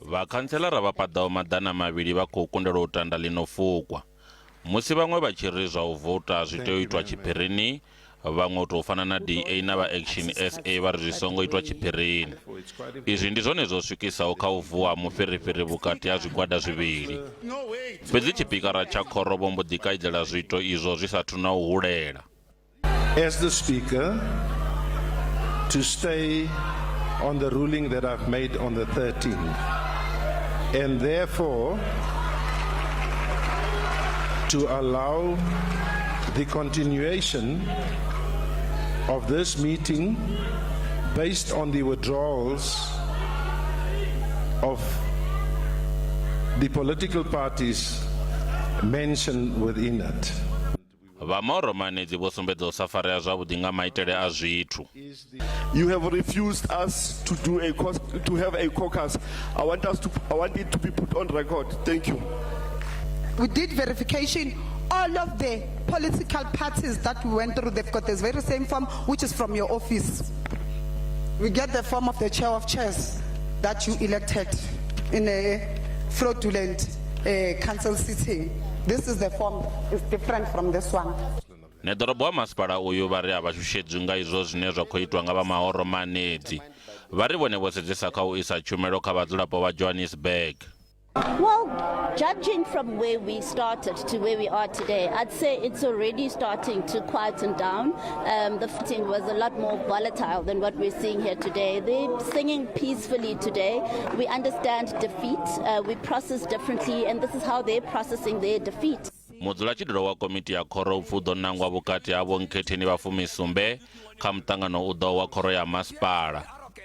Vakhanselara vha paḓaho maḓana mavhili vha khou kundelwa u tanda ḽino fukwa. Musi vhaṅwe vha tshi ri zwa u vota zwi tea u itwa tshiphirini, vhaṅwe u tou fana na DA na vha Action SA vha ri zwi songo itwa tshiphirini. Izwi ndi zwone zwo swikisaho kha u vuwa mufhirifhiri vhukati ha zwigwada zwivhili. Fhedzi tshipikara tsha Khoro vho mbo ḓi kaidzela zwiito izwo zwi sathu na u hulela. As the Speaker, to stay on the ruling that I've made on the 13th, and therefore to allow the continuation of this meeting based on the withdrawals of the political parties mentioned within it. Mahoro manedzi vho sumbedza u sa farea zwavhuḓi nga maitele a zwithu. You have refused us to have a caucus. I want it to be put on record. Thank you. We did verification. All of the political parties that we went through, they've got this very same form, which is from your office. We get the form of the chair of chairs that you elected in a fraudulent council sitting. This is the form. It's different from this one. Nedorobo wa masipala uyu vha ri a vha shushedzi nga izwo zwine zwa khou itwa nga vha Mahoro manedzi. Vha ri vhone vho sedzesa kha u isa tshumelo kha vhadzulapo vha Johannesburg. Well, judging from where we started to where we are today, I'd say it's already starting to quieten down. The footing was a lot more volatile than what we're seeing here today. They're singing peacefully today. We understand defeat. We process differently, and this is how they're processing their defeat. Mudzula-zwidulo wa komiti ya Khoro upfu ḓo nangwa vhukati ha vho nkhetheni vha 17 kha muṱangano u ḓo wa Khoro ya masipala.